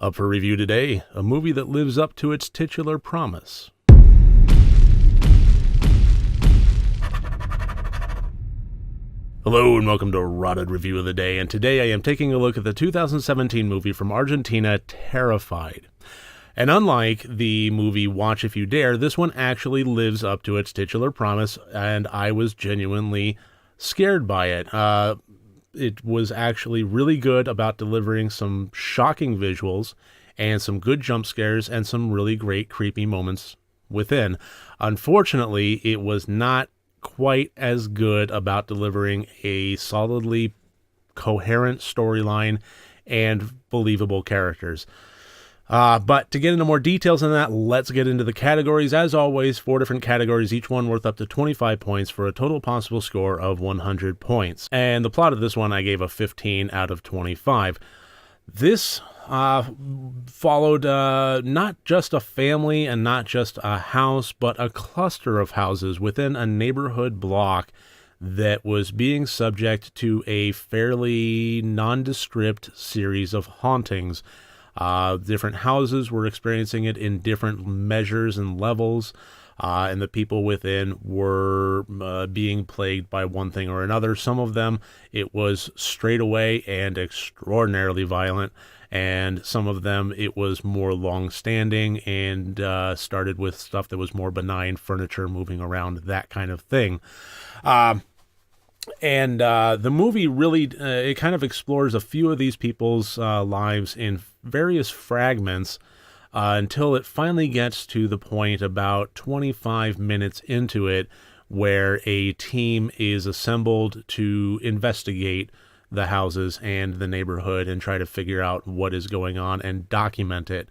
Up for review today, a movie that lives up to its titular promise. Hello and welcome to Rotted Review of the Day, and today I am taking a look at the 2017 movie from Argentina, Terrified. And unlike the movie Watch If You Dare, this one actually lives up to its titular promise, and I was genuinely scared by it. It was actually really good about delivering some shocking visuals and some good jump scares and some really great creepy moments within. Unfortunately, it was not quite as good about delivering a solidly coherent storyline and believable characters. But to get into more details on that, let's get into the categories. As always, 4 different categories, each one worth up to 25 points for a total possible score of 100 points. And the plot of this one, I gave a 15 out of 25. This followed not just a family and not just a house, but a cluster of houses within a neighborhood block that was being subject to a fairly nondescript series of hauntings. Different houses were experiencing it in different measures and levels, and the people within were being plagued by one thing or another. Some of them, it was straight away and extraordinarily violent, and some of them, it was more long-standing and started with stuff that was more benign, furniture moving around, that kind of thing. And the movie really, it kind of explores a few of these people's lives in various fragments until it finally gets to the point about 25 minutes into it where a team is assembled to investigate the houses and the neighborhood and try to figure out what is going on and document it.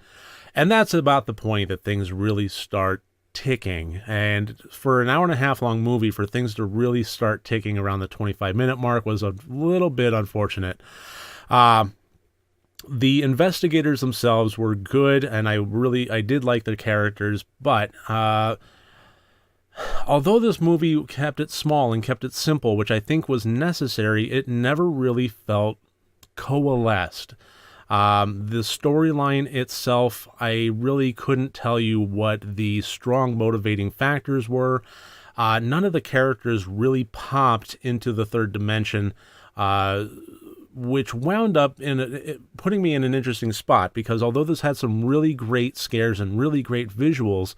And that's about the point that things really start ticking. And for an hour and a half long movie, for things to really start ticking around the 25-minute mark was a little bit unfortunate. The investigators themselves were good, and I did like their characters, but although this movie kept it small and kept it simple, which I think was necessary, it never really felt coalesced. The storyline itself, I really couldn't tell you what the strong motivating factors were. None of the characters really popped into the third dimension, which wound up putting me in an interesting spot, because although this had some really great scares and really great visuals,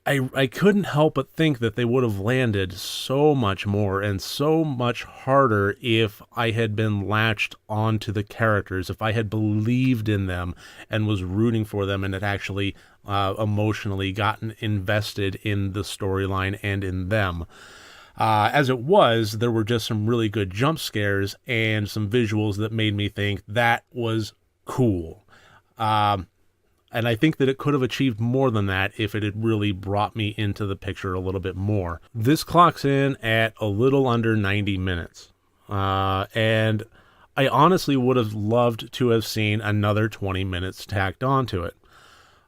I couldn't help but think that they would have landed so much more and so much harder if I had been latched onto the characters, if I had believed in them and was rooting for them and had actually emotionally gotten invested in the storyline and in them. As it was, there were just some really good jump scares and some visuals that made me think that was cool. And I think that it could have achieved more than that if it had really brought me into the picture a little bit more. This clocks in at a little under 90 minutes. And I honestly would have loved to have seen another 20 minutes tacked onto it.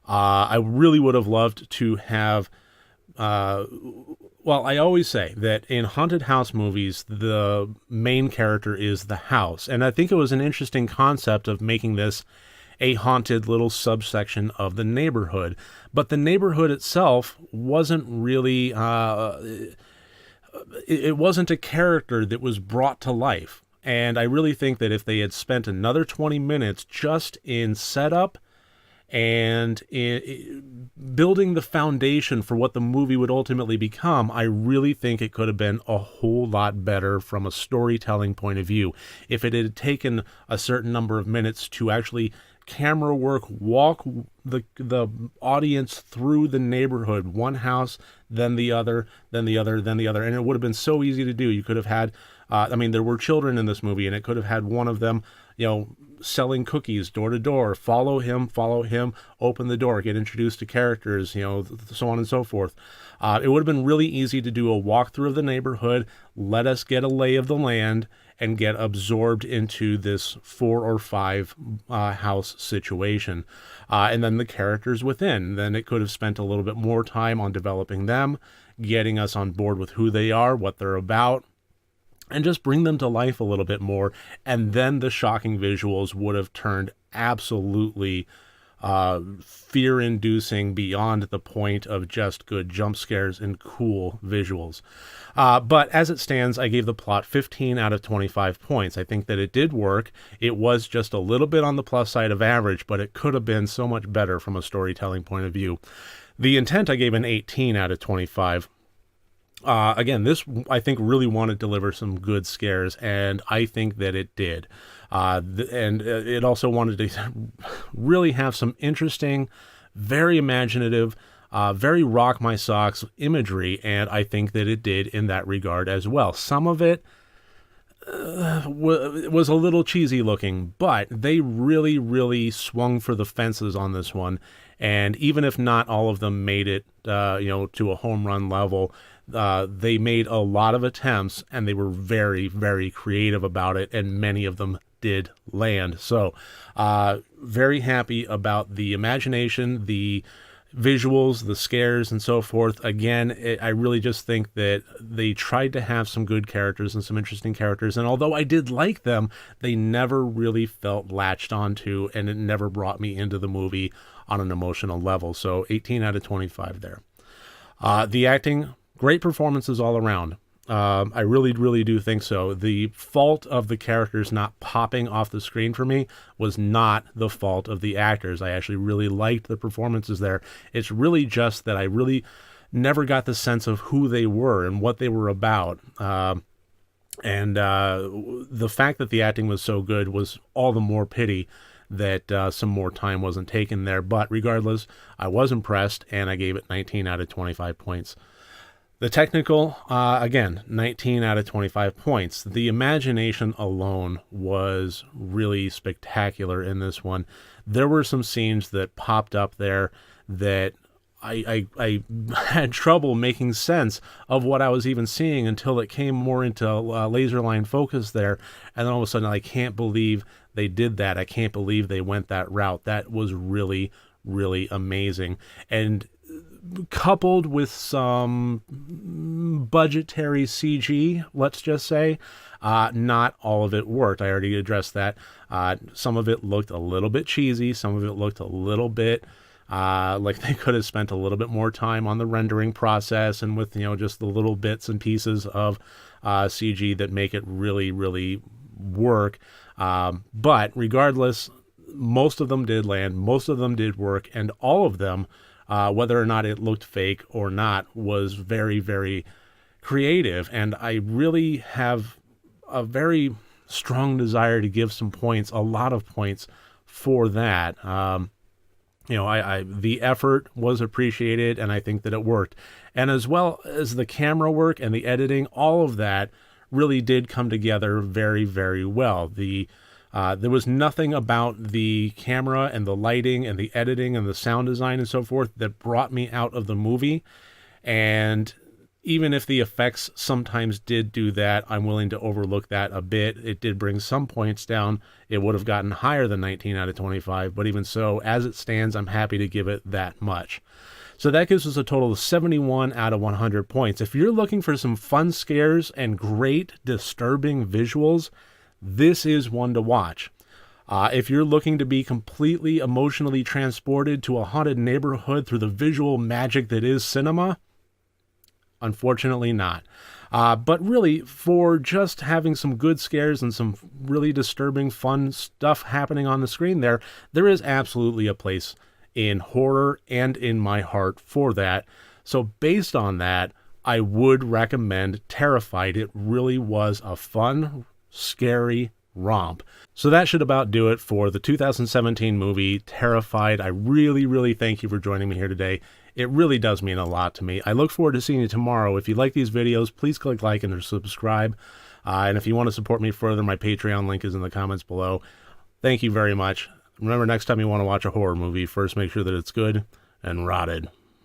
I really would have loved to have... Well, I always say that in haunted house movies, the main character is the house. And I think it was an interesting concept of making this a haunted little subsection of the neighborhood. But the neighborhood itself wasn't really, it wasn't a character that was brought to life. And I really think that if they had spent another 20 minutes just in setup and in building the foundation for what the movie would ultimately become, I really think it could have been a whole lot better from a storytelling point of view. If it had taken a certain number of minutes to actually camera work, walk the audience through the neighborhood, one house, then the other, then the other, then the other, and it would have been so easy to do. You could have had, there were children in this movie, and it could have had one of them, selling cookies door to door, follow him, open the door, get introduced to characters, so on and so forth. It would have been really easy to do a walkthrough of the neighborhood, let us get a lay of the land, and get absorbed into this 4 or 5 house situation. And then the characters within. Then it could have spent a little bit more time on developing them, getting us on board with who they are, what they're about, and just bring them to life a little bit more. And then the shocking visuals would have turned absolutely fear-inducing beyond the point of just good jump scares and cool visuals. But as it stands, I gave the plot 15 out of 25 points. I think that it did work. It was just a little bit on the plus side of average, but it could have been so much better from a storytelling point of view. The intent, I gave an 18 out of 25. Again, this, I think, really wanted to deliver some good scares, and I think that it did. And it also wanted to really have some interesting, very imaginative, very rock my socks imagery, and I think that it did in that regard as well. Some of it was a little cheesy looking, but they really, really swung for the fences on this one. And even if not all of them made it, to a home run level, they made a lot of attempts, and they were very, very creative about it, and many of them did land. So, very happy about the imagination, the visuals, the scares, and so forth. Again, I really just think that they tried to have some good characters and some interesting characters, and although I did like them, they never really felt latched onto, and it never brought me into the movie on an emotional level. So 18 out of 25 there. The acting, great performances all around. I really, really do think so. The fault of the characters not popping off the screen for me was not the fault of the actors. I actually really liked the performances there. It's really just that I really never got the sense of who they were and what they were about. And the fact that the acting was so good was all the more pity that some more time wasn't taken there. But regardless, I was impressed, and I gave it 19 out of 25 points. The technical, again, 19 out of 25 points. The imagination alone was really spectacular in this one. There were some scenes that popped up there that I had trouble making sense of what I was even seeing until it came more into laser line focus there. And then all of a sudden, I can't believe they did that. I can't believe they went that route. That was really, really amazing. And coupled with some budgetary CG, let's just say, not all of it worked. I already addressed that. Some of it looked a little bit cheesy. Some of it looked a little bit like they could have spent a little bit more time on the rendering process and with, just the little bits and pieces of CG that make it really, really work. But regardless, most of them did land. Most of them did work. And all of them, whether or not it looked fake or not, was very, very creative. And I really have a very strong desire to give some points, a lot of points for that. The effort was appreciated, and I think that it worked. And as well as the camera work and the editing, all of that really did come together very, very well. There was nothing about the camera and the lighting and the editing and the sound design and so forth that brought me out of the movie. And even if the effects sometimes did do that, I'm willing to overlook that a bit. It did bring some points down. It would have gotten higher than 19 out of 25, but even so, as it stands, I'm happy to give it that much. So that gives us a total of 71 out of 100 points. If you're looking for some fun scares and great, disturbing visuals, this is one to watch. If you're looking to be completely emotionally transported to a haunted neighborhood through the visual magic that is cinema, unfortunately not. But really, for just having some good scares and some really disturbing, fun stuff happening on the screen there is absolutely a place in horror and in my heart for that. So based on that, I would recommend Terrified. It really was a fun, scary romp. So that should about do it for the 2017 movie Terrified. I really, really thank you for joining me here today. It really does mean a lot to me. I look forward to seeing you tomorrow. If you like these videos, please click like and subscribe. And if you want to support me further, my Patreon link is in the comments below. Thank you very much. Remember, next time you want to watch a horror movie, first make sure that it's good and rotted.